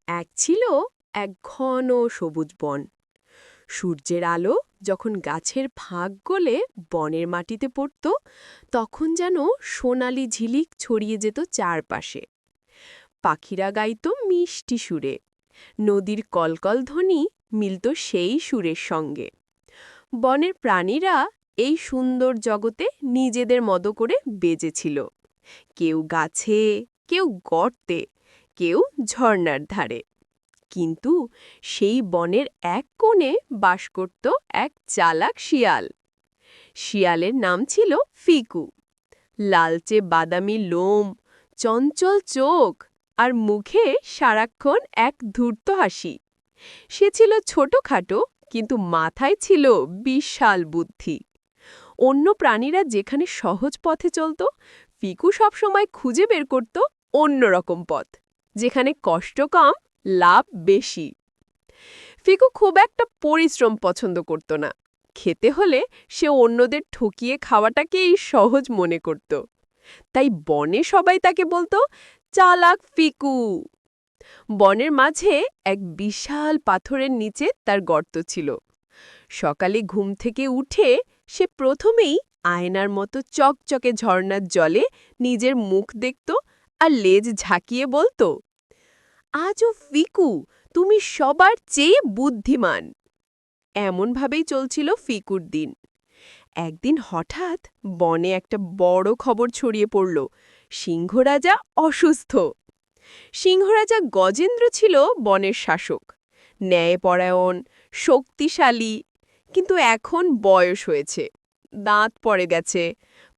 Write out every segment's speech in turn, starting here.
এক ছিল এক ঘন সবুজ বন। সূর্যের আলো যখন গাছের ফাঁক গলে বনের মাটিতে পড়ত, তখন যেন সোনালি ঝিলিক ছড়িয়ে যেত চারপাশে। পাখিরা গাইত মিষ্টি সুরে, নদীর কলকল ধ্বনি মিলত সেই সুরের সঙ্গে। বনের প্রাণীরা এই সুন্দর জগতে নিজেদের মতো করে বেজেছিল, কেউ গাছে, কেউ গর্তে, কেউ ঝর্ণার ধারে। কিন্তু সেই বনের এক কোণে বাস করত এক চালাক শিয়াল। শিয়ালের নাম ছিল ফিকু। লালচে বাদামি লোম, চঞ্চল চোখ আর মুখে সারাক্ষণ এক ধূর্ত হাসি। সে ছিল ছোটখাটো, কিন্তু মাথায় ছিল বিশাল বুদ্ধি। অন্য প্রাণীরা যেখানে সহজ পথে চলত, ফিকু সবসময় খুঁজে বের করত অন্যরকম পথ, যেখানে কষ্ট কম, লাভ বেশি। ফিকু খুব একটা পরিশ্রম পছন্দ করত না। খেতে হলে সে অন্যদের ঠকিয়ে খাওয়াটাকেই সহজ মনে করত। তাই বনে সবাই তাকে বলতো চালাক ফিকু। বনের মাঝে এক বিশাল পাথরের নিচে তার গর্ত ছিল। সকালে ঘুম থেকে উঠে সে প্রথমেই আয়নার মতো চকচকে ঝর্ণার জলে নিজের মুখ দেখত আর লেজ ঝাঁকিয়ে বলতো, আজও ফিকু, তুমি সবার চেয়ে বুদ্ধিমান। এমনভাবেই চলছিল ফিকুর দিন। একদিন হঠাৎ বনে একটা বড় খবর ছড়িয়ে পড়ল, সিংহরাজা অসুস্থ। সিংহরাজা গজেন্দ্র ছিল বনের শাসক, ন্যায়পরায়ণ, শক্তিশালী, কিন্তু এখন বয়স হয়েছে, দাঁত পড়ে গেছে,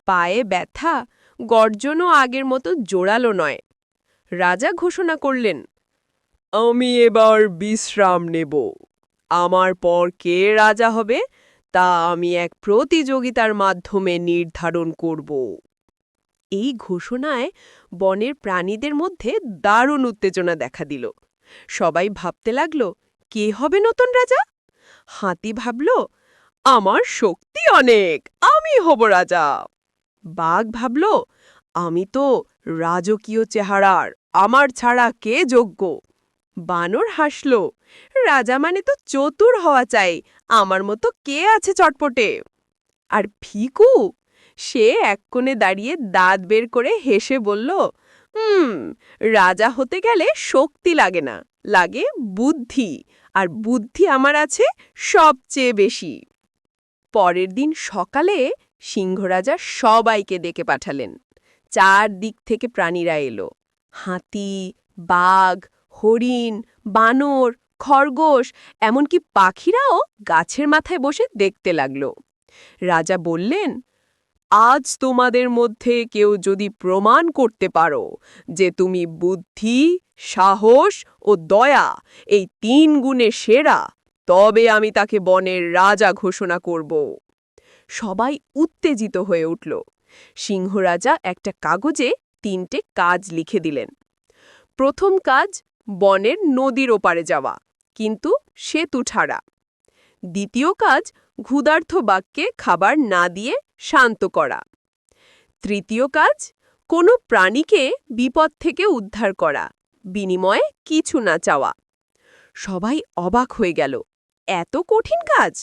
পায়ে ব্যথা, গর্জনও আগের মতো জোরালো নয়। রাজা ঘোষণা করলেন, আমি এবার বিশ্রাম নেব। আমার পর কে রাজা হবে তা আমি এক প্রতিযোগিতার মাধ্যমে নির্ধারণ করব। এই ঘোষণায় বনের প্রাণীদের মধ্যে দারুণ উত্তেজনা দেখা দিল। সবাই ভাবতে লাগল, কে হবে নতুন রাজা? হাতি ভাবল, আমার শক্তি অনেক, আমি হব রাজা। বাঘ ভাবল, আমি তো রাজকীয় চেহারার, আমার ছাড়া কে যোগ্য। বানর হাসল, রাজা মানে তো চতুর হওয়া চাই, আমার মতো কে আছে চটপটে। আর ফিকু, সে এক কোণে দাঁড়িয়ে দাঁত বের করে হেসে বলল, রাজা হতে গেলে শক্তি লাগে না, লাগে বুদ্ধি, আর বুদ্ধি আমার আছে সবচেয়ে বেশি। পরের দিন সকালে সিংহরাজা সবাইকে ডেকে পাঠালেন। চারদিক থেকে প্রাণীরা এলো, হাতি, বাঘ, হরিণ, বানর, খরগোশ, এমনকি পাখিরাও গাছের মাথায় বসে দেখতে লাগল। রাজা বললেন, আজ তোমাদের মধ্যে কেউ যদি প্রমাণ করতে পারো যে তুমি বুদ্ধি, সাহস ও দয়া এই ৩ গুণে সেরা, তবে আমি তাকে বনের রাজা ঘোষণা করব। সবাই উত্তেজিত হয়ে উঠল। সিংহরাজা একটা কাগজে ৩টে কাজ লিখে দিলেন। প্রথম কাজ, বনের নদীর ওপারে যাওয়া, কিন্তু সেতু ছাড়া। দ্বিতীয় কাজ, ক্ষুধার্ত বাঘকে খাবার না দিয়ে শান্ত করা। তৃতীয় কাজ, কোনো প্রাণীকে বিপদ থেকে উদ্ধার করা, বিনিময়ে কিছু না চাওয়া। সবাই অবাক হয়ে গেল, এত কঠিন কাজ!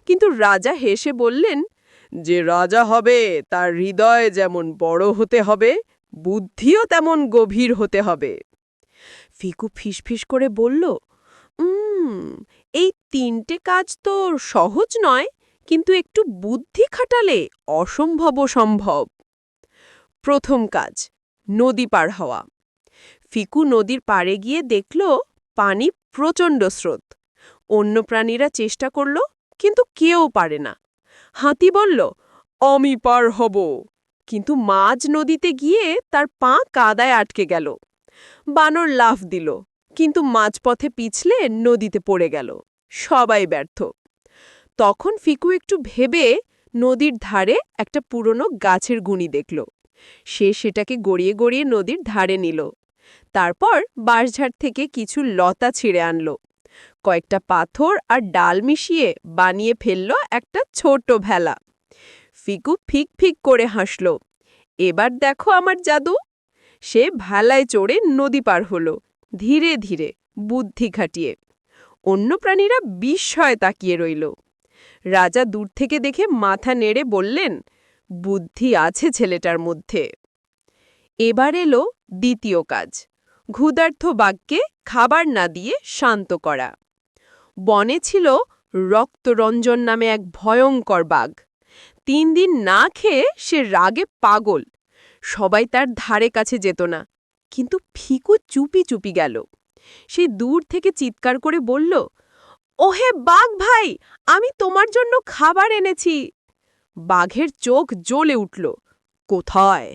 কিন্তু রাজা হেসে বললেন, যে রাজা হবে তার হৃদয় যেমন বড় হতে হবে, বুদ্ধিও তেমন গভীর হতে হবে। ফিকু ফিসফিস করে বলল, এই ৩টে কাজ তো সহজ নয়, কিন্তু একটু বুদ্ধি খাটালে অসম্ভবও সম্ভব। প্রথম কাজ, নদী পার হওয়া। ফিকু নদীর পাড়ে গিয়ে দেখল পানি প্রচণ্ড স্রোত। অন্য প্রাণীরা চেষ্টা করল, কিন্তু কেউ পারে না। হাতি বলল, আমি পার হব, কিন্তু মাঝ নদীতে গিয়ে তার পা কাদায় আটকে গেল। বানর লাফ দিল, কিন্তু মাঝপথে পিছলে নদীতে পড়ে গেল। সবাই ব্যর্থ। তখন ফিকু একটু ভেবে নদীর ধারে একটা পুরনো গাছের গুঁড়ি দেখল। সে সেটাকে গড়িয়ে গড়িয়ে নদীর ধারে নিল। তারপর বাঁশঝাড় থেকে কিছু লতা ছিঁড়ে আনল। কয়েকটা পাথর আর ডাল মিশিয়ে বানিয়ে ফেলল একটা ছোট ভেলা। ফিকু ফিক ফিক করে হাসল, এবার দেখো আমার জাদু। সে ভেলায় চড়ে নদী পার হলো, ধীরে ধীরে, বুদ্ধি খাটিয়ে। অন্য প্রাণীরা বিস্ময়ে তাকিয়ে রইল। রাজা দূর থেকে দেখে মাথা নেড়ে বললেন, বুদ্ধি আছে ছেলেটার মধ্যে। এবার এলো দ্বিতীয় কাজ, ক্ষুধার্ত বাঘকে খাবার না দিয়ে শান্ত করা। বনে ছিল রক্তরঞ্জন নামে এক ভয়ঙ্কর বাঘ। 3 দিন না খেয়ে সে রাগে পাগল। সবাই তার ধারে কাছে যেত না, কিন্তু ফিকু চুপি চুপি গেল। সে দূর থেকে চিৎকার করে বলল, ওহে বাঘ ভাই, আমি তোমার জন্য খাবার এনেছি। বাঘের চোখ জ্বলে উঠল। কোথায়?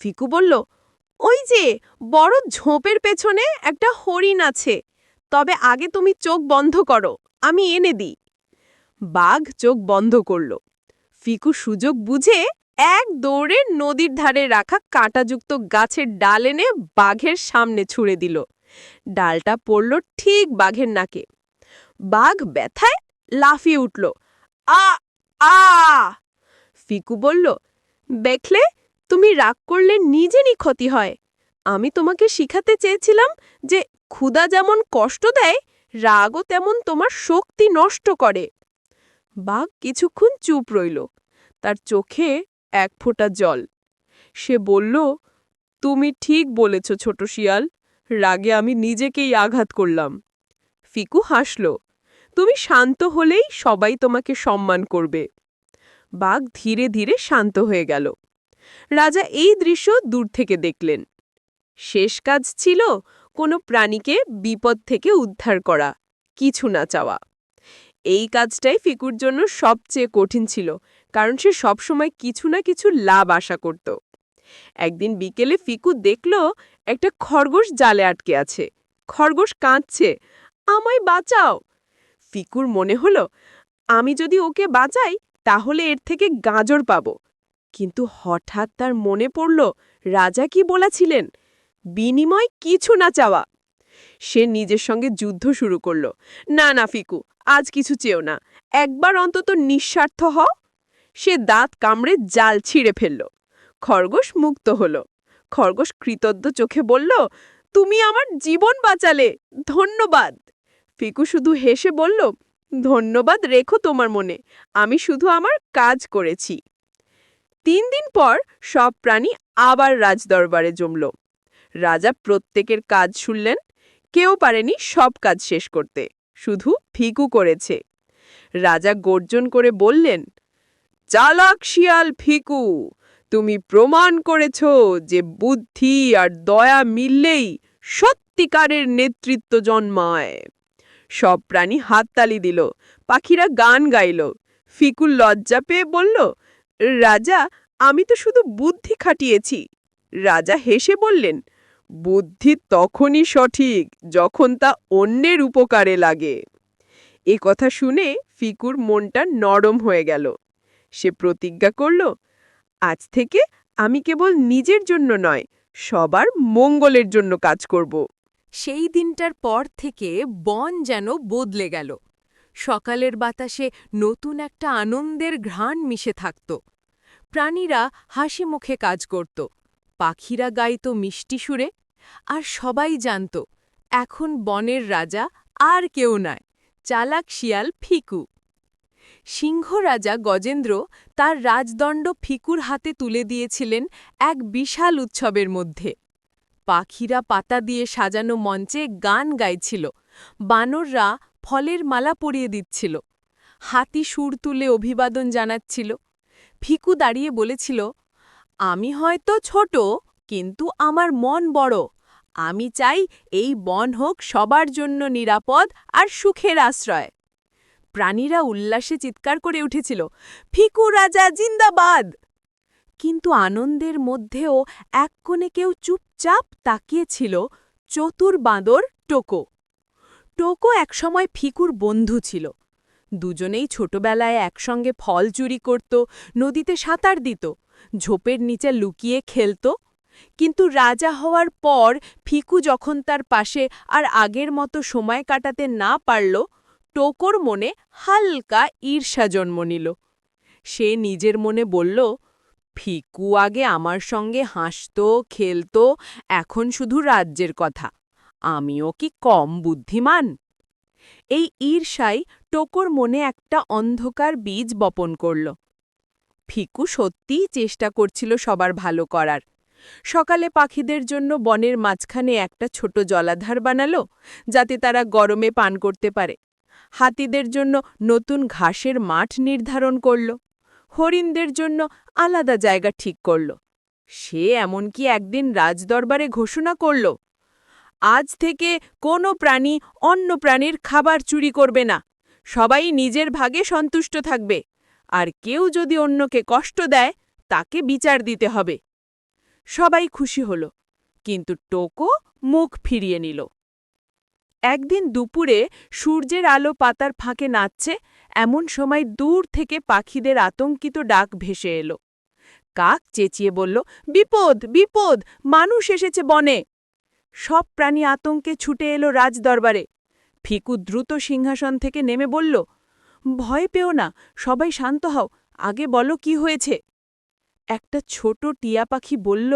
ফিকু বলল, ওই যে বড় ঝোপের পেছনে একটা হরিণ আছে, তবে আগে তুমি চোখ বন্ধ করো, আমি এনে দিই। বাঘ চোখ বন্ধ করল। ফিকু সুযোগ বুঝে এক দৌড়ে নদীর ধারে রাখা কাঁটাযুক্ত গাছের ডাল এনে বাঘের সামনে ছুঁড়ে দিল। ডালটা পড়ল ঠিক বাঘের নাকে। বাঘ ব্যথায় লাফিয়ে উঠল। আ আ ফিকু বলল, দেখলে, তুমি রাগ করলে নিজেরই ক্ষতি হয়। আমি তোমাকে শিখাতে চেয়েছিলাম যে ক্ষুধা যেমন কষ্ট দেয়, রাগও তেমন তোমার শক্তি নষ্ট করে। বাঘ কিছুক্ষণ চুপ রইল, তার চোখে এক ফোঁটা জল। সে বলল, তুমি ঠিক বলেছ ছোট শিয়াল, রাগে আমি নিজেকেই আঘাত করলাম। ফিকু হাসল, তুমি শান্ত হলেই সবাই তোমাকে সম্মান করবে। বাঘ ধীরে ধীরে শান্ত হয়ে গেল। রাজা এই দৃশ্য দূর থেকে দেখলেন। শেষ কাজ ছিল কোনো প্রাণীকে বিপদ থেকে উদ্ধার করা, কিছু না চাওয়া। এই কাজটাই ফিকুর জন্য সবচেয়ে কঠিন ছিল, কারণ সে সবসময় কিছু না কিছু লাভ আশা করত। একদিন বিকেলে ফিকু দেখল একটা খরগোশ জালে আটকে আছে। খরগোশ কাঁদছে, আমায় বাঁচাও। ফিকুর মনে হলো, আমি যদি ওকে বাঁচাই তাহলে এর থেকে গাজর পাব। কিন্তু হঠাৎ তার মনে পড়ল রাজা কি বলেছিলেন, বিনিময় কিছু না চাওয়া। সে নিজের সঙ্গে যুদ্ধ শুরু করল। না না ফিকু, আজ কিছু চেও না, একবার অন্তত নিঃস্বার্থ হও। সে দাঁত কামড়ে জাল ছিঁড়ে ফেলল। খরগোশ মুক্ত হল। খরগোশ কৃতজ্ঞ চোখে বলল, তুমি আমার জীবন বাঁচালে, ধন্যবাদ। ফিকু শুধু হেসে বলল, ধন্যবাদ রেখো তোমার মনে, আমি শুধু আমার কাজ করেছি। 3 দিন পর সব প্রাণী আবার রাজদরবারে জমল। রাজা প্রত্যেকের কাজ শুনলেন। কেউ পারেনি সব কাজ শেষ করতে, শুধু ফিকু করেছে। রাজা গর্জন করে বললেন, চালাক শিয়াল ফিকু, তুমি প্রমাণ করেছ যে বুদ্ধি আর দয়া মিললেই সত্যিকারের নেতৃত্ব জন্মায়। সব প্রাণী হাততালি দিল, পাখিরা গান গাইল। ফিকু লজ্জা পেয়ে বলল, রাজা, আমি তো শুধু বুদ্ধি খাটিয়েছি। রাজা হেসে বললেন, বুদ্ধি তখনই সঠিক যখন তা অন্যের উপকারে লাগে। এ কথা শুনে ফিকুর মনটা নরম হয়ে গেল। সে প্রতিজ্ঞা করল, আজ থেকে আমি কেবল নিজের জন্য নয়, সবার মঙ্গলের জন্য কাজ করব। সেই দিনটার পর থেকে বন যেন বদলে গেল। সকালের বাতাসে নতুন একটা আনন্দের ঘ্রাণ মিশে থাকত। প্রাণীরা হাসি মুখে কাজ করত, পাখিরা গাইত মিষ্টি সুরে, আর সবাই জানত এখন বনের রাজা আর কেউ নয়, চালাক শিয়াল ফিকু। সিংহ রাজা গজেন্দ্র তার রাজদণ্ড ফিকুর হাতে তুলে দিয়েছিলেন এক বিশাল উৎসবের মধ্যে। পাখিরা পাতা দিয়ে সাজানো মঞ্চে গান গাইছিল, বানররা ফলের মালা পরিয়ে দিচ্ছিল, হাতি সুর তুলে অভিবাদন জানাচ্ছিল। ফিকু দাঁড়িয়ে বলেছিল, আমি হয়তো ছোট, কিন্তু আমার মন বড়। আমি চাই এই বন হোক সবার জন্য নিরাপদ আর সুখের আশ্রয়। প্রাণীরা উল্লাসে চিৎকার করে উঠেছিল, ফিকু রাজা জিন্দাবাদ। কিন্তু আনন্দের মধ্যেও এক কোণে কেউ চুপচাপ তাকিয়েছিল, চতুর বাঁদর টোকো। টোকো একসময় ফিকুর বন্ধু ছিল। দুজনেই ছোটবেলায় একসঙ্গে ফল চুরি করত, নদীতে সাঁতার দিত, ঝোপের নিচে লুকিয়ে খেলত। কিন্তু রাজা হওয়ার পর ফিকু যখন তার পাশে আর আগের মতো সময় কাটাতে না পারল, টোকোর মনে হালকা ঈর্ষা জন্ম নিল। সে নিজের মনে বলল, ফিকু আগে আমার সঙ্গে হাসত, খেলত, এখন শুধু রাজ্যের কথা। আমিও কি কম বুদ্ধিমান? এই ঈর্ষাই টোকোর মনে একটা অন্ধকার বীজ বপন করল। ফিকু সত্যিই চেষ্টা করছিল সবার ভালো করার। সকালে পাখিদের জন্য বনের মাঝখানে একটা ছোট জলাধার বানালো, যাতে তারা গরমে পান করতে পারে। হাতিদের জন্য নতুন ঘাসের মাঠ নির্ধারণ করল। হরিণদের জন্য আলাদা জায়গা ঠিক করল। সে এমনকি একদিন রাজদরবারে ঘোষণা করল, আজ থেকে কোনো প্রাণী অন্য প্রাণীর খাবার চুরি করবে না, সবাই নিজের ভাগে সন্তুষ্ট থাকবে, আর কেউ যদি অন্যকে কষ্ট দেয় তাকে বিচার দিতে হবে। সবাই খুশি হল, কিন্তু টোকো মুখ ফিরিয়ে নিল। একদিন দুপুরে সূর্যের আলো পাতার ফাঁকে নাচছে, এমন সময় দূর থেকে পাখিদের আতঙ্কিত ডাক ভেসে এলো। কাক চেঁচিয়ে বলল, বিপদ বিপদ, মানুষ এসেছে বনে। সব প্রাণী আতঙ্কে ছুটে এলো রাজদরবারে। ফিকু দ্রুত সিংহাসন থেকে নেমে বলল, ভয় পেও না, সবাই শান্ত হও, আগে বলো কি হয়েছে। একটা ছোট টিয়া পাখি বলল,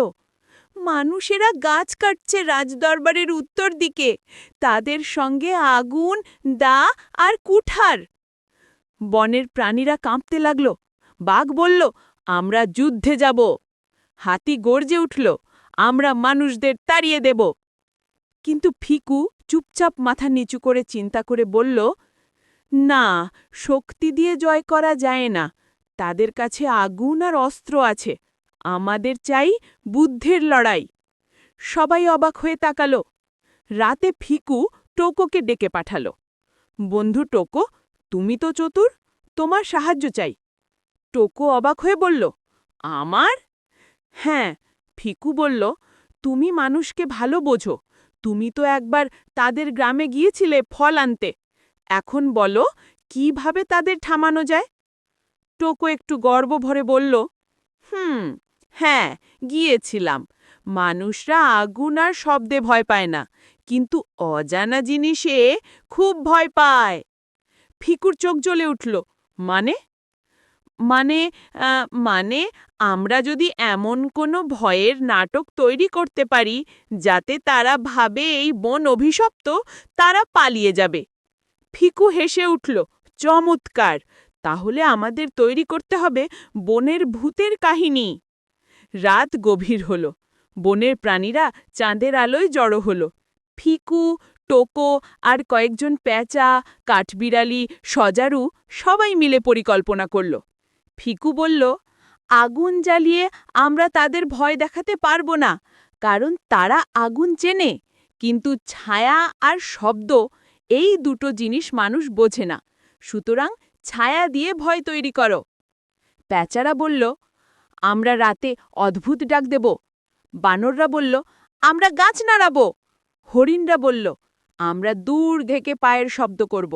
মানুষেরা গাছ কাটছে রাজদরবারের উত্তর দিকে, তাদের সঙ্গে আগুন, দা আর কুঠার। বনের প্রাণীরা কাঁপতে লাগল। বাঘ বলল, আমরা যুদ্ধে যাব। হাতি গর্জে উঠল, আমরা মানুষদের তাড়িয়ে দেব। কিন্তু ফিকু চুপচাপ মাথা নিচু করে চিন্তা করে বলল, না, শক্তি দিয়ে জয় করা যায় না, তাদের কাছে আগুন আর অস্ত্র আছে, আমাদের চাই বুদ্ধির লড়াই। সবাই অবাক হয়ে তাকাল। রাতে ফিকু টোকোকে ডেকে পাঠাল। বন্ধু টোকো, তুমি তো চতুর, তোমার সাহায্য চাই। টোকো অবাক হয়ে বলল, আমার? হ্যাঁ, ফিকু বলল, তুমি মানুষকে ভালো বোঝো, তুমি তো একবার তাদের গ্রামে গিয়েছিলে ফল আনতে, এখন বলো কিভাবে তাদের থামানো যায়। টোকো একটু গর্ব ভরে বলল, হ্যাঁ, গিয়েছিলাম। মানুষরা আগুন আর শব্দে ভয় পায় না, কিন্তু অজানা জিনিসে খুব ভয় পায়। ফিকুর চোখ জ্বলে উঠল। মানে মানে মানে আমরা যদি এমন কোনো ভয়ের নাটক তৈরি করতে পারি যাতে তারা ভাবে এই বন অভিশপ্ত, তারা পালিয়ে যাবে। ফিকু হেসে উঠল, চমৎকার, তাহলে আমাদের তৈরি করতে হবে বনের ভূতের কাহিনী। রাত গভীর হল। বনের প্রাণীরা চাঁদের আলোয় জড়ো হল। ফিকু, টোকো আর কয়েকজন প্যাঁচা, কাঠবিড়ালি, সজারু সবাই মিলে পরিকল্পনা করল। ফিকু বলল, আগুন জ্বালিয়ে আমরা তাদের ভয় দেখাতে পারব না, কারণ তারা আগুন চেনে, কিন্তু ছায়া আর শব্দ, এই দুটো জিনিস মানুষ বোঝে না, সুতরাং ছায়া দিয়ে ভয় তৈরি করো। প্যাঁচারা বলল, আমরা রাতে অদ্ভুত ডাক দেব। বানররা বলল, আমরা গাছ নাড়াব। হরিণরা বলল, আমরা দূর থেকে পায়ের শব্দ করব।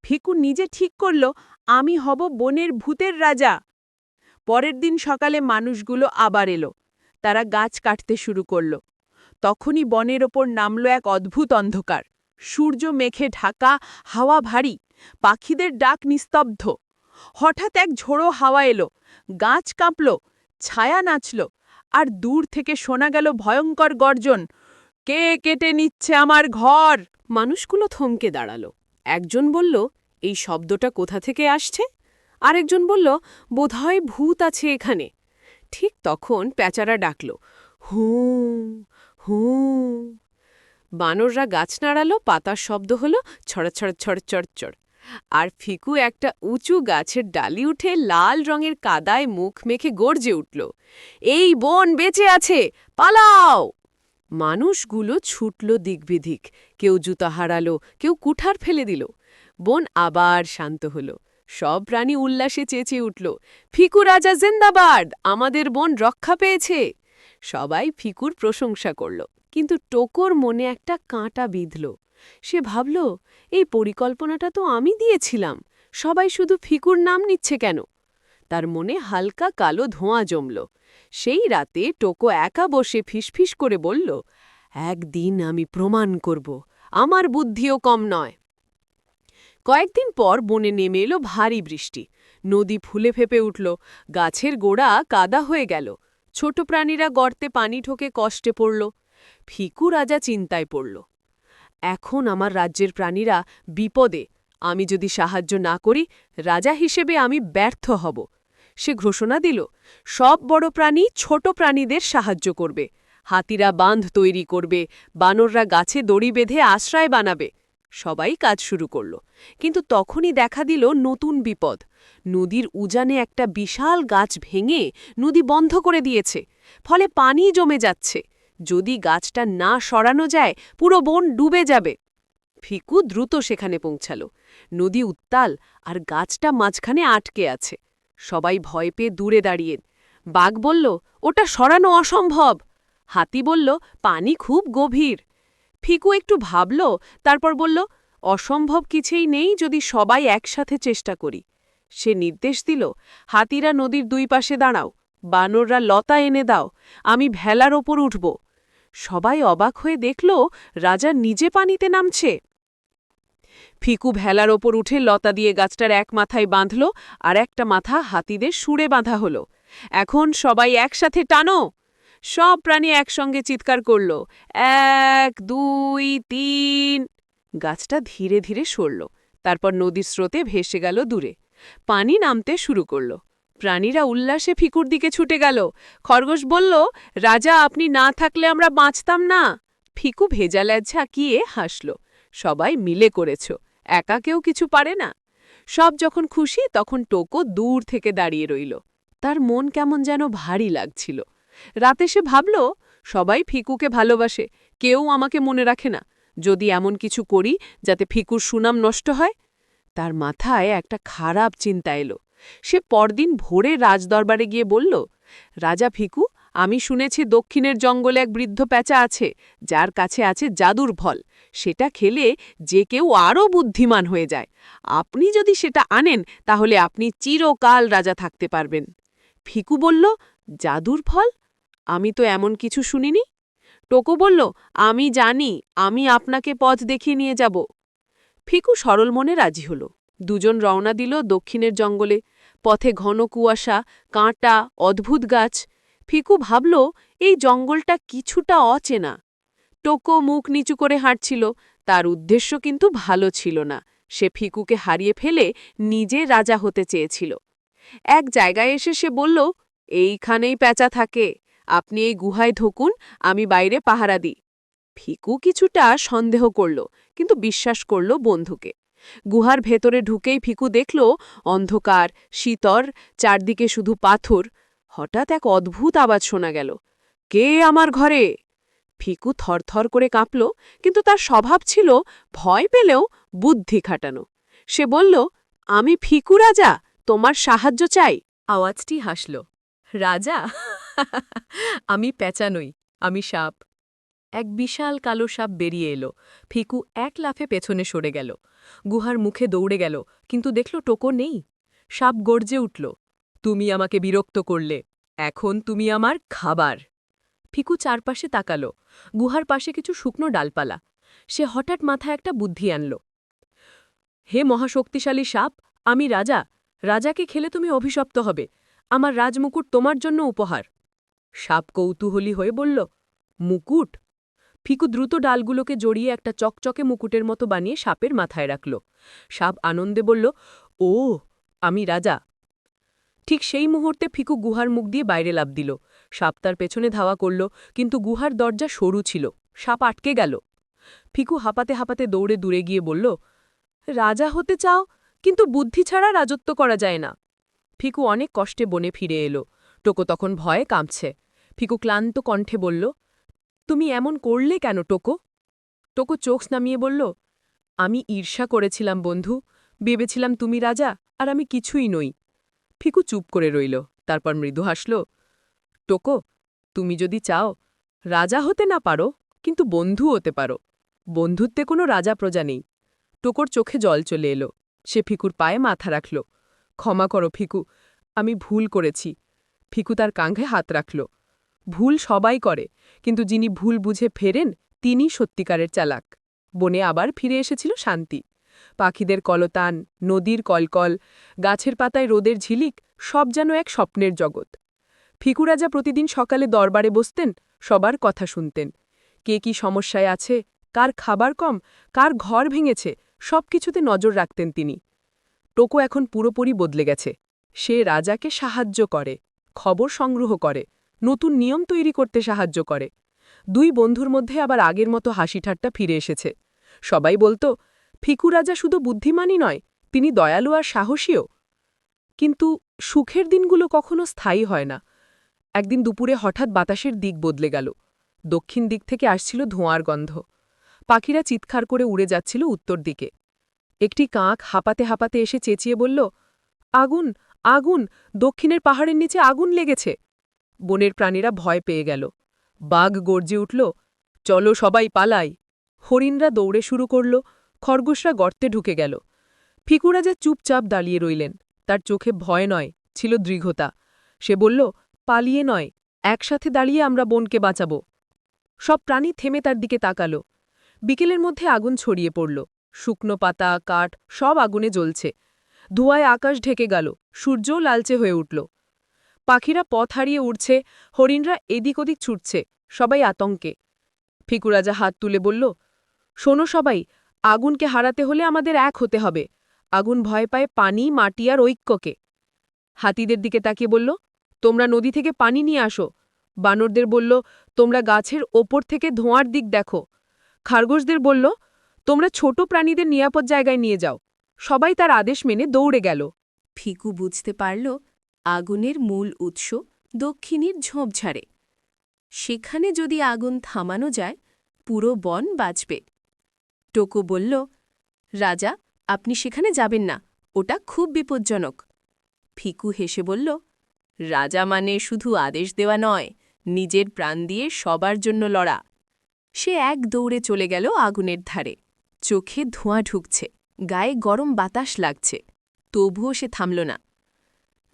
ফিকু নিজে ঠিক করল, আমি হব বনের ভূতের রাজা। পরের দিন সকালে মানুষগুলো আবার এলো। তারা গাছ কাটতে শুরু করল। তখনই বনের ওপর নামল এক অদ্ভুত অন্ধকার। সূর্য মেঘে ঢাকা, হাওয়া ভারী, পাখিদের ডাক নিস্তব্ধ। হঠাৎ এক ঝোড়ো হাওয়া এলো, গাছ কাঁপল, ছায়া নাচল, আর দূর থেকে শোনা গেল ভয়ঙ্কর গর্জন, কে কেটে নিচ্ছে আমার ঘর। মানুষগুলো থমকে দাঁড়াল। একজন বলল, এই শব্দটা কোথা থেকে আসছে? আরেকজন বলল, বোধহয় ভূত আছে এখানে। ঠিক তখন প্যাঁচারা ডাকল, হু হু। বানররা গাছ নাড়ালো, পাতার শব্দ হলো ছড়াছড় ছড়। আর ফিকু একটা উঁচু গাছের ডালি উঠে লাল রঙের কাদায় মুখ মেখে গর্জে উঠল, এই বন বেঁচে আছে, পালাও! মানুষগুলো ছুটল দিকবিদিক, কেউ জুতা হারালো, কেউ কুঠার ফেলে দিল। বন আবার শান্ত হল। সব প্রাণী উল্লাসে চেঁচিয়ে উঠল, ফিকু রাজা জিন্দাবাদ, আমাদের বন রক্ষা পেয়েছে। সবাই ফিকুর প্রশংসা করল, কিন্তু টোকোর মনে একটা কাঁটা বিঁধল। সে ভাবল, এই পরিকল্পনাটা তো আমি দিয়েছিলাম, সবাই শুধু ফিকুর নাম নিচ্ছে কেন? তার মনে হালকা কালো ধোঁয়া জমল। সেই রাতে টোকো একা বসে ফিসফিস করে বলল, একদিন আমি প্রমাণ করব, আমার বুদ্ধিও কম নয়। কয়েকদিন পর বনে নেমে এলো ভারী বৃষ্টি। নদী ফুলে ফেপে উঠল, গাছের গোড়া কাদা হয়ে গেল। ছোট প্রাণীরা গর্তে পানি ঢোকে কষ্টে পড়ল। ফিকু রাজা চিন্তায় পড়ল। এখন আমার রাজ্যের প্রাণীরা বিপদে। আমি যদি সাহায্য না করি, রাজা হিসেবে আমি ব্যর্থ হব। সে ঘোষণা দিল, সব বড় প্রাণী ছোট প্রাণীদের সাহায্য করবে। হাতিরা বাঁধ তৈরি করবে, বানররা গাছে দড়ি বেঁধে আশ্রয় বানাবে। সবাই কাজ শুরু করল, কিন্তু তখনই দেখা দিল নতুন বিপদ। নদীর উজানে একটা বিশাল গাছ ভেঙে নদী বন্ধ করে দিয়েছে, ফলে পানি জমে যাচ্ছে। যদি গাছটা না সরানো যায়, পুরো বন ডুবে যাবে। ফিকু দ্রুত সেখানে পৌঁছাল। নদী উত্তাল আর গাছটা মাঝখানে আটকে আছে। সবাই ভয় পেয়ে দূরে দাঁড়িয়ে। বাঘ বলল, ওটা সরানো অসম্ভব। হাতি বলল, পানি খুব গভীর। ফিকু একটু ভাবল, তারপর বলল, অসম্ভব কিছুই নেই যদি সবাই একসাথে চেষ্টা করি। সে নির্দেশ দিল, হাতিরা নদীর দুই পাশে দাঁড়াও, বানররা লতা এনে দাও, আমি ভেলার ওপর উঠব। সবাই অবাক হয়ে দেখল, রাজা নিজে পানিতে নামছে। ফিকু ভেলার ওপর উঠে লতা দিয়ে গাছটার এক মাথায় বাঁধল, আর একটা মাথা হাতিদের সুরে বাঁধা হল। এখন সবাই একসাথে টানো। সব প্রাণী একসঙ্গে চিৎকার করল, 1 2 3। গাছটা ধীরে ধীরে সরল, তারপর নদীর স্রোতে ভেসে গেল দূরে। পানি নামতে শুরু করল। প্রাণীরা উল্লাসে ফিকুর দিকে ছুটে গেল। খরগোশ বলল, রাজা আপনি না থাকলে আমরা বাঁচতাম না। ফিকু ভেজা লেজ ঝাঁকিয়ে হাসল, সবাই মিলে করেছ, একা কেউ কিছু পারে না। সব যখন খুশি, তখন টোকো দূর থেকে দাঁড়িয়ে রইল। তার মন কেমন যেন ভারী লাগছিল। রাতে সে ভাবল, সবাই ফিকুকে ভালোবাসে, কেউ আমাকে মনে রাখে না। যদি এমন কিছু করি যাতে ফিকুর সুনাম নষ্ট হয়। তার মাথায় একটা খারাপ চিন্তা এলো। সে পরদিন ভোরে রাজদরবারে গিয়ে বলল, রাজা ফিকু, আমি শুনেছি দক্ষিণের জঙ্গলে এক বৃদ্ধ প্যাঁচা আছে, যার কাছে আছে জাদুর ফল। সেটা খেলে যে কেউ আরও বুদ্ধিমান হয়ে যায়। আপনি যদি সেটা আনেন, তাহলে আপনি চিরকাল রাজা থাকতে পারবেন। ফিকু বলল, জাদুর ফল? আমি তো এমন কিছু শুনিনি। টোকো বলল, আমি জানি, আমি আপনাকে পথ দেখিয়ে নিয়ে যাব। ফিকু সরল মনে রাজি হল। দুজন রওনা দিল দক্ষিণের জঙ্গলে। পথে ঘন কুয়াশা, কাঁটা, অদ্ভুত গাছ। ফিকু ভাবল, এই জঙ্গলটা কিছুটা অচেনা। টোকো মুখ নিচু করে হাঁটছিল, তার উদ্দেশ্য কিন্তু ভালো ছিল না। সে ফিকুকে হারিয়ে ফেলে নিজে রাজা হতে চেয়েছিল। এক জায়গায় এসে সে বলল, এইখানেই প্যাঁচা থাকে, আপনি এই গুহায় ঢুকুন, আমি বাইরে পাহারা দিই। ফিকু কিছুটা সন্দেহ করল, কিন্তু বিশ্বাস করল বন্ধুকে। গুহার ভেতরে ঢুকেই ফিকু দেখল অন্ধকার, শীতল, চারদিকে শুধু পাথর। হঠাৎ এক অদ্ভুত আওয়াজ শোনা গেল, কে আমার ঘরে? ফিকু থরথর করে কাঁপল, কিন্তু তার স্বভাব ছিল ভয় পেলেও বুদ্ধি খাটানো। সে বলল, আমি ফিকু রাজা, তোমার সাহায্য চাই। আওয়াজটি হাসল, রাজা, আমি প্যাঁচা নই, আমি সাপ। এক বিশাল কালো সাপ বেরিয়ে এলো। ফিকু এক লাফে পেছনে সরে গেল। গুহার মুখে দৌড়ে গেল, কিন্তু দেখল টোকো নেই। সাপ গর্জে উঠল, তুমি আমাকে বিরক্ত করলে, এখন তুমি আমার খাবার। ফিকু চারপাশে তাকালো, গুহার পাশে কিছু শুকনো ডালপালা। সে হঠাৎ মাথায় একটা বুদ্ধি আনল, হে মহাশক্তিশালী সাপ, আমি রাজা, রাজাকে খেলে তুমি অভিশপ্ত হবে, আমার রাজমুকুট তোমার জন্য উপহার। সাপ কৌতূহলী হয়ে বলল, মুকুট? ফিকু দ্রুত ডালগুলোকে জড়িয়ে একটা চকচকে মুকুটের মতো বানিয়ে সাপের মাথায় রাখল। সাপ আনন্দে বলল, ও, আমি রাজা। ঠিক সেই মুহূর্তে ফিকু গুহার মুখ দিয়ে বাইরে লাফ দিল। সাপ তার পেছনে ধাওয়া করল, কিন্তু গুহার দরজা সরু ছিল, সাপ আটকে গেল। ফিকু হাঁপাতে হাঁপাতে দৌড়ে দূরে গিয়ে বলল, রাজা হতে চাও, কিন্তু বুদ্ধি ছাড়া রাজত্ব করা যায় না। ফিকু অনেক কষ্টে বনে ফিরে এলো। টোকো তখন ভয়ে কাঁপছে। ফিকু ক্লান্ত কণ্ঠে বলল, তুমি এমন করলে কেন টোকো? টোকো চোখ নামিয়ে বলল, আমি ঈর্ষা করেছিলাম বন্ধু, ভেবেছিলাম তুমি রাজা আর আমি কিছুই নই। ফিকু চুপ করে রইল, তারপর মৃদু হাসল, টোকো, তুমি যদি চাও, রাজা হতে না পারো, কিন্তু বন্ধু হতে পারো। বন্ধুত্বে কোনো রাজা প্রজা নেই। টোকোর চোখে জল চলে এলো। সে ফিকুর পায়ে মাথা রাখল, ক্ষমা করো ফিকু, আমি ভুল করেছি। ফিকু তার কাঁধে হাত রাখল। ভুল সবাই করে, কিন্তু যিনি ভুল বুঝে ফেরেন তিনি সত্যিকারের চালাক। বনে আবার ফিরে এসেছিল শান্তি। পাখিদের কলতান, নদীর কলকল, গাছের পাতায় রোদের ঝিলিক, সব যেন এক স্বপ্নের জগৎ। ফিকু রাজা প্রতিদিন সকালে দরবারে বসতেন, সবার কথা শুনতেন। কে কি সমস্যায় আছে, কার খাবার কম, কার ঘর ভেঙেছে, সব কিছুতে নজর রাখতেন তিনি। টোকো এখন পুরোপুরি বদলে গেছে। সে রাজাকে সাহায্য করে, খবর সংগ্রহ করে, নতুন নিয়ম তৈরি করতে সাহায্য করে। দুই বন্ধুর মধ্যে আবার আগের মতো হাসিঠাট্টা ফিরে এসেছে। সবাই বলতো, ফিকু রাজা শুধু বুদ্ধিমানই নয়, তিনি দয়ালু আর সাহসীও। কিন্তু সুখের দিনগুলো কখনো স্থায়ী হয় না। একদিন দুপুরে হঠাৎ বাতাসের দিক বদলে গেল। দক্ষিণ দিক থেকে আসছিল ধোঁয়ার গন্ধ। পাখিরা চিৎকার করে উড়ে যাচ্ছিল উত্তর দিকে। একটি কাক হাঁপাতে হাঁপাতে এসে চেঁচিয়ে বলল, আগুন, আগুন, দক্ষিণের পাহাড়ের নিচে আগুন লেগেছে। বনের প্রাণীরা ভয় পেয়ে গেল। বাঘ গর্জে উঠল, চলো সবাই পালাই। হরিণরা দৌড়ে শুরু করল, খরগোশরা গর্তে ঢুকে গেল। ফিকুরাজা চুপচাপ দাঁড়িয়ে রইলেন। তার চোখে ভয় নয়, ছিল দৃঢ়তা। সে বলল, পালিয়ে নয়, একসাথে দাঁড়িয়ে আমরা বনকে বাঁচাব। সব প্রাণী থেমে তার দিকে তাকাল। বিকেলের মধ্যে আগুন ছড়িয়ে পড়ল। শুকনো পাতা, কাঠ সব আগুনে জ্বলছে। ধোঁয়ায় আকাশ ঢেকে গেল, সূর্যও লালচে হয়ে উঠল। পাখিরা পথ হারিয়ে উড়ছে, হরিণরা এদিক ওদিক ছুটছে, সবাই আতঙ্কে। ফিকুরাজা হাত তুলে বলল, শোনো সবাই, আগুনকে হারাতে হলে আমাদের এক হতে হবে। আগুন ভয় পায় পানি, মাটি আর ঐক্যকে। হাতিদের দিকে তাকিয়ে বলল, তোমরা নদী থেকে পানি নিয়ে আসো। বানরদের বলল, তোমরা গাছের ওপর থেকে ধোঁয়ার দিক দেখো। খারগোশদের বলল, তোমরা ছোট প্রাণীদের নিরাপদ জায়গায় নিয়ে যাও। সবাই তার আদেশ মেনে দৌড়ে গেল। ফিকু বুঝতে পারল আগুনের মূল উৎস দক্ষিণের ঝোপঝাড়ে। সেখানে যদি আগুন থামানো যায়, পুরো বন বাঁচবে। টোকো বলল, রাজা, আপনি সেখানে যাবেন না, ওটা খুব বিপজ্জনক। ফিকু হেসে বলল, রাজা মানে শুধু আদেশ দেওয়া নয়, নিজের প্রাণ দিয়ে সবার জন্য লড়া। সে এক দৌড়ে চলে গেল আগুনের ধারে। চোখে ধোঁয়া ঢুকছে, গায়ে গরম বাতাস লাগছে, তবুও সে থামল না।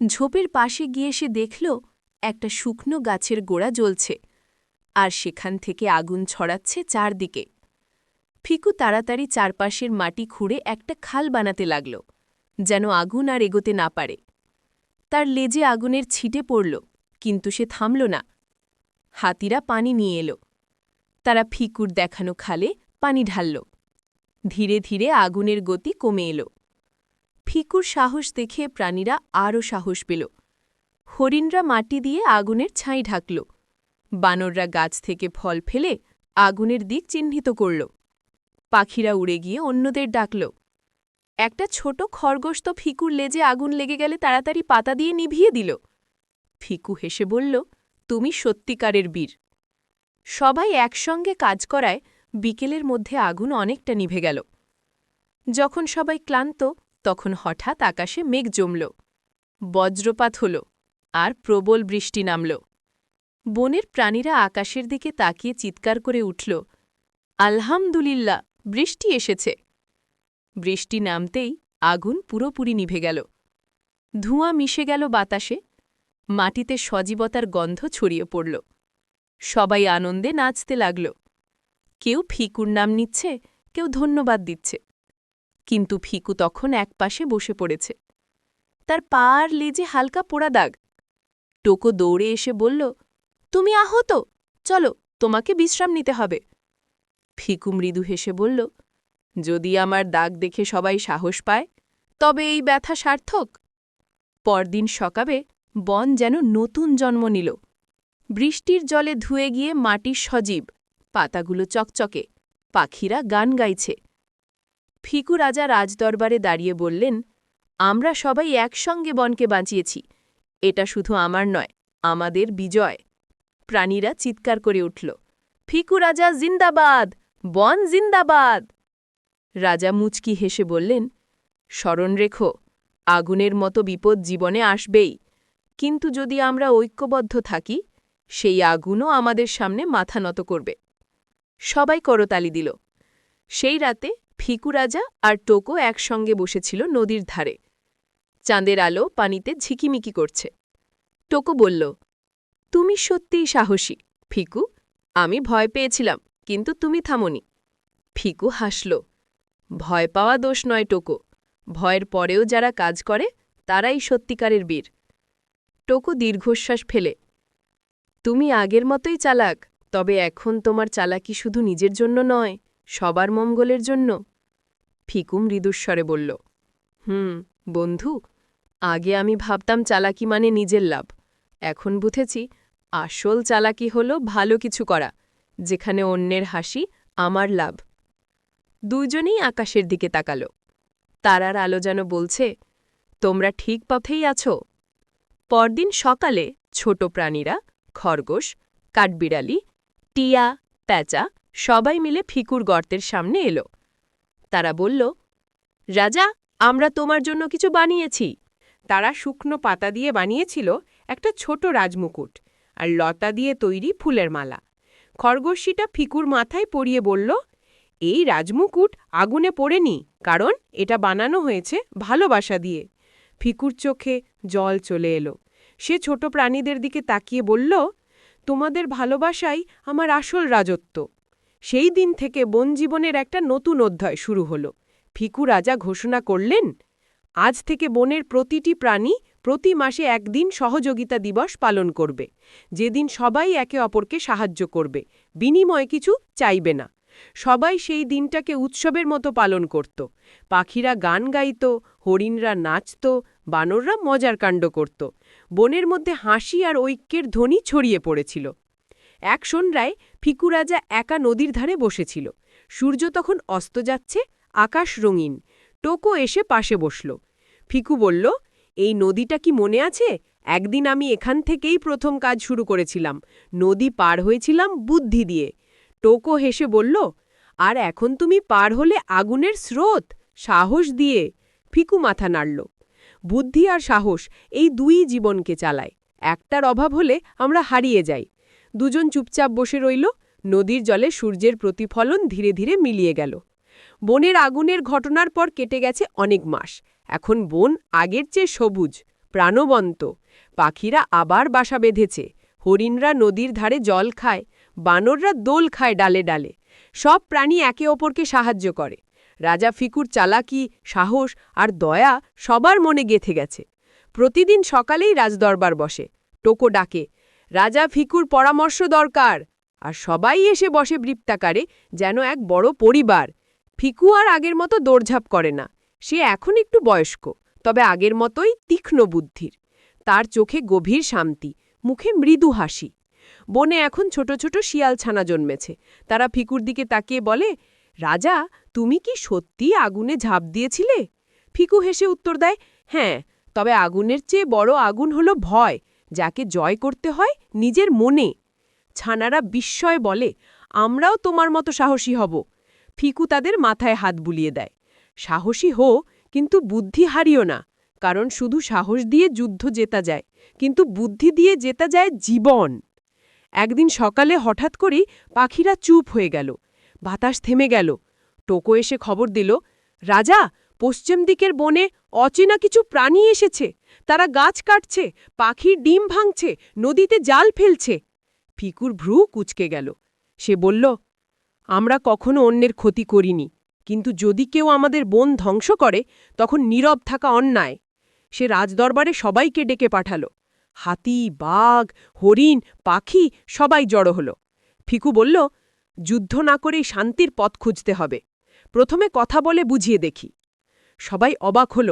ঝোপের পাশে গিয়ে সে দেখল একটা শুকনো গাছের গোড়া জ্বলছে, আর সেখান থেকে আগুন ছড়াচ্ছে চারদিকে। ফিকু তাড়াতাড়ি চারপাশের মাটি খুঁড়ে একটা খাল বানাতে লাগল, যেন আগুন আর এগোতে না পারে। তার লেজে আগুনের ছিটে পড়ল, কিন্তু সে থামল না। হাতিরা পানি নিয়ে এলো। তারা ফিকুর দেখানো খালে পানি ঢালল। ধীরে ধীরে আগুনের গতি কমে এলো। ফিকুর সাহস দেখে প্রাণীরা আরও সাহস পেল। হরিণরা মাটি দিয়ে আগুনের ছাই ঢাকল। বানররা গাছ থেকে ফল ফেলে আগুনের দিক চিহ্নিত করল। পাখিরা উড়ে গিয়ে অন্যদের ডাকল। একটা ছোট খরগোশ তো ফিকুর লেজে আগুন লেগে গেলে তাড়াতাড়ি পাতা দিয়ে নিভিয়ে দিল। ফিকু হেসে বলল, তুমি সত্যিকারের বীর। সবাই একসঙ্গে কাজ করায় বিকেলের মধ্যে আগুন অনেকটা নিভে গেল। যখন সবাই ক্লান্ত, তখন হঠাৎ আকাশে মেঘ জমল। বজ্রপাত হল, আর প্রবল বৃষ্টি নামল। বনের প্রাণীরা আকাশের দিকে তাকিয়ে চিৎকার করে উঠল, আলহামদুলিল্লাহ, বৃষ্টি এসেছে। বৃষ্টি নামতেই আগুন পুরোপুরি নিভে গেল। ধোঁয়া মিশে গেল বাতাসে, মাটিতে সজীবতার গন্ধ ছড়িয়ে পড়ল। সবাই আনন্দে নাচতে লাগল। কেউ ফিকুর নাম নিচ্ছে, কেউ ধন্যবাদ দিচ্ছে। কিন্তু ফিকু তখন একপাশে বসে পড়েছে। তার পা আর লেজে হালকা পোড়া দাগ। টোকো দৌড়ে এসে বলল, তুমি আহত, চলো, তোমাকে বিশ্রাম নিতে হবে। ফিকু মৃদু হেসে বলল, যদি আমার দাগ দেখে সবাই সাহস পায়, তবে এই ব্যথা সার্থক। পরদিন সকালে বন যেন নতুন জন্ম নিল। বৃষ্টির জলে ধুয়ে গিয়ে মাটির সজীব, পাতাগুলো চকচকে, পাখিরা গান গাইছে। ফিকু রাজা রাজদরবারে দাঁড়িয়ে বললেন, আমরা সবাই একসঙ্গে বনকে বাঁচিয়েছি। এটা শুধু আমার নয়, আমাদের বিজয়। প্রাণীরা চিৎকার করে উঠল, ফিকু রাজা জিন্দাবাদ, বন জিন্দাবাদ। রাজা মুচকি হেসে বললেন, স্মরণ রেখো, আগুনের মতো বিপদ জীবনে আসবেই, কিন্তু যদি আমরা ঐক্যবদ্ধ থাকি, সেই আগুনও আমাদের সামনে মাথা নত করবে। সবাই করতালি দিল। সেই রাতে ফিকু রাজা আর টোকো একসঙ্গে বসেছিল নদীর ধারে। চাঁদের আলো পানিতে ঝিকিমিকি করছে। টোকো বলল, তুমি সত্যিই সাহসী, ফিকু। আমি ভয় পেয়েছিলাম, কিন্তু তুমি থামোনি। ফিকু হাসল, ভয় পাওয়া দোষ নয় টোকো, ভয়ের পরেও যারা কাজ করে তারাই সত্যিকারের বীর। টোকো দীর্ঘশ্বাস ফেলে, তুমি আগের মতোই চালাক, তবে এখন তোমার চালাকি শুধু নিজের জন্য নয়, সবার মঙ্গলের জন্য? ফিকু মৃদুস্বরে বলল, বন্ধু, আগে আমি ভাবতাম চালাকি মানে নিজের লাভ। এখন বুঝেছি আসল চালাকি হলো ভালো কিছু করা, যেখানে অন্যের হাসি আমার লাভ। দুইজনেই আকাশের দিকে তাকাল। তারার আলো যেন বলছে, তোমরা ঠিক পথেই আছো। পরদিন সকালে ছোট প্রাণীরা, খরগোশ, কাঠবিড়ালি, টিয়া, প্যাঁচা সবাই মিলে ফিকুর গর্তের সামনে এলো। তারা বলল, রাজা, আমরা তোমার জন্য কিছু বানিয়েছি। তারা শুকনো পাতা দিয়ে বানিয়েছিল একটা ছোট রাজমুকুট আর লতা দিয়ে তৈরি ফুলের মালা। খরগোশীটা ফিকুর মাথায় পরিয়ে বলল, এই রাজমুকুট আগুনে পোড়েনি, কারণ এটা বানানো হয়েছে ভালোবাসা দিয়ে। ফিকুর চোখে জল চলে এলো। সে ছোট প্রাণীদের দিকে তাকিয়ে বলল, তোমাদের ভালোবাসাই আমার আসল রাজত্ব। সেই দিন থেকে বনজীবনের একটা নতুন অধ্যায় শুরু হলো। ফিকু রাজা ঘোষণা করলেন, আজ থেকে বনের প্রতিটি প্রাণী প্রতি মাসে একদিন সহযোগিতা দিবস পালন করবে, যেদিন সবাই একে অপরকে সাহায্য করবে, বিনিময়ে কিছু চাইবে না। সবাই সেই দিনটাকে উৎসবের মতো পালন করত। পাখিরা গান গাইত, হরিণরা নাচত, বানররা মজার কাণ্ড করত। বনের মধ্যে হাসি আর ঐক্যের ধ্বনি ছড়িয়ে পড়েছিল। এক সন্ধ্যায় ফিকু রাজা একা নদীর ধারে বসেছিল। সূর্য তখন অস্ত যাচ্ছে, আকাশ রঙিন। টোকো এসে পাশে বসল। ফিকু বলল, এই নদীটা কি মনে আছে? একদিন আমি এখান থেকেই প্রথম কাজ শুরু করেছিলাম। নদী পার হয়েছিলাম বুদ্ধি দিয়ে। টোকো হেসে বলল, আর এখন তুমি পার হলে আগুনের স্রোত, সাহস দিয়ে। ফিকু মাথা নাড়ল। বুদ্ধি আর সাহস, এই দুই জীবনকে চালায়। একটার অভাব হলে আমরা হারিয়ে যাই। দুজন চুপচাপ বসে রইল। নদীর জলে সূর্যের প্রতিফলন ধীরে ধীরে মিলিয়ে গেল। বনের আগুনের ঘটনার পর কেটে গেছে অনেক মাস। এখন বন আগের চেয়ে সবুজ, প্রাণবন্ত। পাখিরা আবার বাসা বেঁধেছে। হরিণরা নদীর ধারে জল খায়, বানররা দোল খায় ডালে ডালে। সব প্রাণী একে অপরকে সাহায্য করে। রাজা ফিকুর চালাকি, সাহস আর দয়া সবার মনে গেঁথে গেছে। প্রতিদিন সকালেই রাজদরবার বসে। টোকো ডাকে, রাজা ফিকুর পরামর্শ দরকার। আর সবাই এসে বসে বৃত্তাকারে, যেন এক বড় পরিবার। ফিকু আর আগের মতো দৌড়ঝাঁপ করে না। সে এখন একটু বয়স্ক, তবে আগের মতোই তীক্ষ্ণ বুদ্ধির। তার চোখে গভীর শান্তি, মুখে মৃদু হাসি। বনে এখন ছোট ছোট শিয়াল ছানা জন্মেছে। তারা ফিকুর দিকে তাকিয়ে বলে, রাজা, তুমি কি সত্যি আগুনে ঝাঁপ দিয়েছিলে? ফিকু হেসে উত্তর দেয়, হ্যাঁ, তবে আগুনের চেয়ে বড় আগুন হলো ভয়, যাকে জয় করতে হয় নিজের মনে। ছানারা বিস্ময়ে বলে, আমরাও তোমার মতো সাহসী হব। ফিকু তাদের মাথায় হাত বুলিয়ে দেয়। সাহসী হো, কিন্তু বুদ্ধি হারিও না, কারণ শুধু সাহস দিয়ে যুদ্ধ জেতা যায়, কিন্তু বুদ্ধি দিয়ে জেতা যায় জীবন। একদিন সকালে হঠাৎ করেই পাখিরা চুপ হয়ে গেল। বাতাস থেমে গেল। টোকো এসে খবর দিল, রাজা, পশ্চিম দিকের বনে অচেনা কিছু প্রাণী এসেছে। তারা গাছ কাটছে, পাখির ডিম ভাঙছে, নদীতে জাল ফেলছে। ফিকুর ভ্রু কুঁচকে গেল। সে বলল, আমরা কখনো অন্যের ক্ষতি করিনি, কিন্তু যদি কেউ আমাদের বন ধ্বংস করে, তখন নীরব থাকা অন্যায়। সে রাজদরবারে সবাইকে ডেকে পাঠাল। হাতি, বাঘ, হরিণ, পাখি সবাই জড়ো হল। ফিকু বলল, যুদ্ধ না করেই শান্তির পথ খুঁজতে হবে। প্রথমে কথা বলে বুঝিয়ে দেখি। সবাই অবাক হল।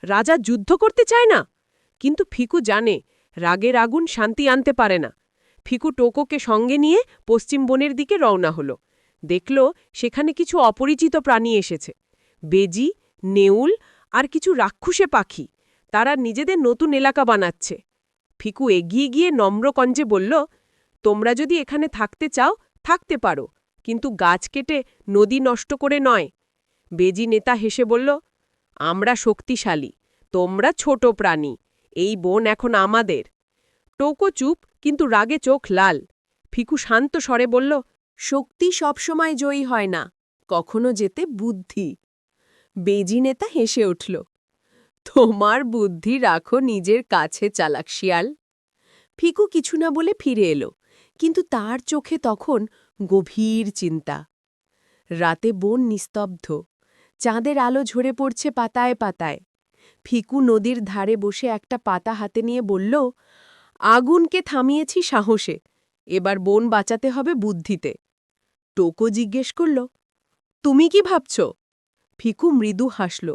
রাজা যুদ্ধ করতে চায় না? কিন্তু ফিকু জানে, রাগের আগুন শান্তি আনতে পারে না। ফিকু টোকোকে সঙ্গে নিয়ে পশ্চিম বনের দিকে রওনা হল। দেখল সেখানে কিছু অপরিচিত প্রাণী এসেছে। বেজি, নেউল আর কিছু রাক্ষুসে পাখি। তারা নিজেদের নতুন এলাকা বানাচ্ছে। ফিকু এগিয়ে গিয়ে নম্রকঞ্জে বলল, তোমরা যদি এখানে থাকতে চাও, থাকতে পারো, কিন্তু গাছ কেটে নদী নষ্ট করে নয়। বেজি নেতা হেসে বলল, আমরা শক্তিশালী, তোমরা ছোট প্রাণী, এই বন এখন আমাদের। টোকো চুপ, কিন্তু রাগে চোখ লাল। ফিকু শান্ত স্বরে বলল, শক্তি সবসময় জয়ী হয় না, কখনো যেতে বুদ্ধি। বেজি নেতা হেসে উঠল, তোমার বুদ্ধি রাখো নিজের কাছে, চালাক শিয়াল। ফিকু কিছু না বলে ফিরে এলো, কিন্তু তার চোখে তখন গভীর চিন্তা। রাতে বন নিস্তব্ধ, চাঁদের আলো ঝরে পড়ছে পাতায় পাতায়। ফিকু নদীর ধারে বসে একটা পাতা হাতে নিয়ে বলল, আগুনকে থামিয়েছি সাহসে, এবার বন বাঁচাতে হবে বুদ্ধিতে। টোকো জিজ্ঞেস করল, তুমি কি ভাবছ? ফিকু মৃদু হাসল।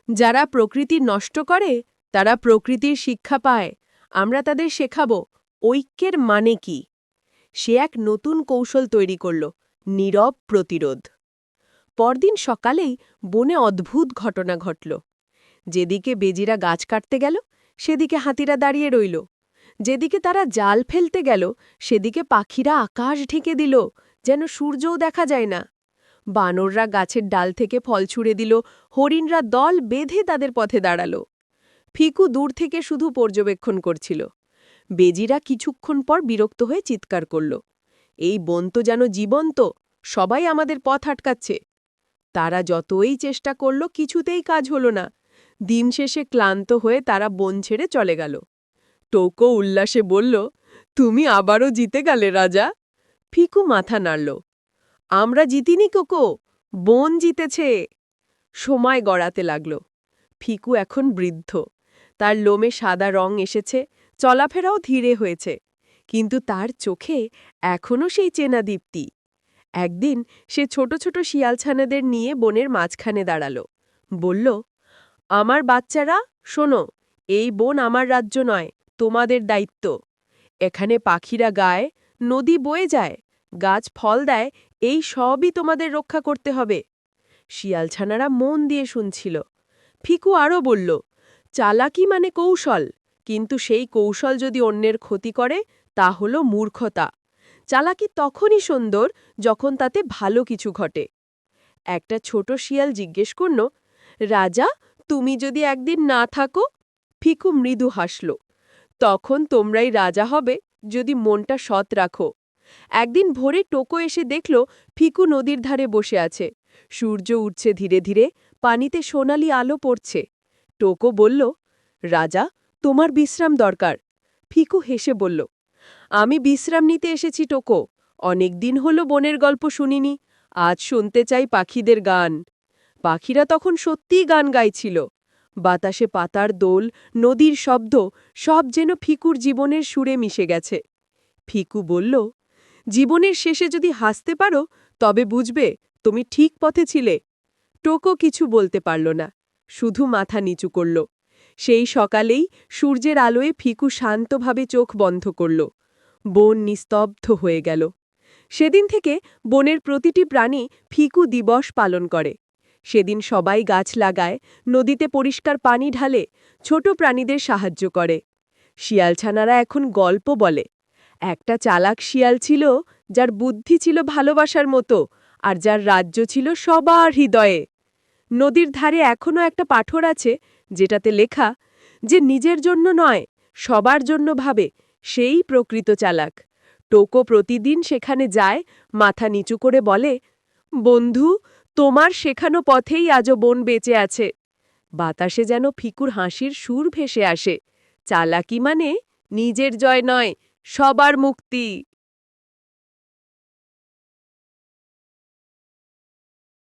যারা প্রকৃতি নষ্ট করে তারা প্রকৃতির শিক্ষা পায়। আমরা তাদের শেখাব ঐক্যের মানে কি। সে এক নতুন কৌশল তৈরি করল, নীরব প্রতিরোধ। পরদিন সকালেই বনে অদ্ভুত ঘটনা ঘটল। যেদিকে বেজিরা গাছ কাটতে গেল সেদিকে হাতিরা দাঁড়িয়ে রইল। যেদিকে তারা জাল ফেলতে গেল সেদিকে পাখিরা আকাশ ঢেকে দিল, যেন সূর্যও দেখা যায় না। বানররা গাছের ডাল থেকে ফল ছুঁড়ে দিল, হরিণরা দল বেঁধে তাদের পথে দাঁড়াল। ফিকু দূর থেকে শুধু পর্যবেক্ষণ করছিল। বেজিরা কিছুক্ষণ পর বিরক্ত হয়ে চিৎকার করল, এই বন তো যেন জীবন্ত, সবাই আমাদের পথ আটকাচ্ছে। তারা যতই চেষ্টা করল কিছুতেই কাজ হল না। দিন শেষে ক্লান্ত হয়ে তারা বন ছেড়ে চলে গেল। টোকো উল্লাসে বলল, তুমি আবারও জিতে গেলে রাজা। ফিকু মাথা নাড়ল, আমরা জিতিনি কোকো, বন জিতেছে। সময় গড়াতে লাগল। ফিকু এখন বৃদ্ধ, তার লোমে সাদা রং এসেছে, চলাফেরাও ধীরে হয়েছে, কিন্তু তার চোখে এখনও সেই চেনা দীপ্তি। একদিন সে ছোট ছোট শিয়ালছানাদের নিয়ে বনের মাঝখানে দাঁড়াল। বলল, আমার বাচ্চারা শোনো, এই বন আমার রাজ্য নয়, তোমাদের দায়িত্ব। এখানে পাখিরা গায়, নদী বয়ে যায়, গাছ ফল দেয়, এই সবই তোমাদের রক্ষা করতে হবে। শিয়ালছানারা মন দিয়ে শুনছিল। ফিকু আরও বলল, চালাকি মানে কৌশল, কিন্তু সেই কৌশল যদি অন্যের ক্ষতি করে তা হল মূর্খতা। চালাকি তখনই সুন্দর যখন তাতে ভালো কিছু ঘটে। একটা ছোট শিয়াল জিজ্ঞেস করল, রাজা, তুমি যদি একদিন না থাকো? ফিকু মৃদু হাসল, তখন তোমরাই রাজা হবে যদি মনটা সৎ রাখো। একদিন ভোরে টোকো এসে দেখল ফিকু নদীর ধারে বসে আছে। সূর্য উঠছে ধীরে ধীরে, পানিতে সোনালি আলো পড়ছে। টোকো বলল, রাজা, তোমার বিশ্রাম দরকার। ফিকু হেসে বলল, আমি বিশ্রাম নিতে এসেছি টোকো, অনেক দিন হলো বনের গল্প শুনিনি, আজ শুনতে চাই পাখিদের গান। পাখিরা তখন সত্যিই গান গাইছিল। বাতাসে পাতার দোল, নদীর শব্দ, সব যেন ফিকুর জীবনের সুরে মিশে গেছে। ফিকু বলল, জীবনের শেষে যদি হাসতে পারো তবে বুঝবে তুমি ঠিক পথে ছিলে। টোকো কিছু বলতে পারল না, শুধু মাথা নিচু করল। সেই সকালেই সূর্যের আলোয় ফিকু শান্তভাবে চোখ বন্ধ করল। বন নিস্তব্ধ হয়ে গেল। সেদিন থেকে বনের প্রতিটি প্রাণী ফিকু দিবস পালন করে। সেদিন সবাই গাছ লাগায়, নদীতে পরিষ্কার পানি ঢালে, ছোট প্রাণীদের সাহায্য করে। শিয়ালছানারা এখন গল্প বলে, একটা চালাক শিয়াল ছিল যার বুদ্ধি ছিল ভালোবাসার মতো, আর যার রাজ্য ছিল সবার হৃদয়ে। নদীর ধারে এখনও একটা পাথর আছে যেটাতে লেখা, যে নিজের জন্য নয় সবার জন্য ভাবে সেই প্রকৃত চালাক। টোকো প্রতিদিন সেখানে যায়, মাথা নিচু করে বলে, বন্ধু, তোমার শেখানো পথেই আজও বন বেঁচে আছে। বাতাসে যেন ফিকুর হাসির সুর ভেসে আসে। চালাকি মানে নিজের জয় নয়, সবার মুক্তি।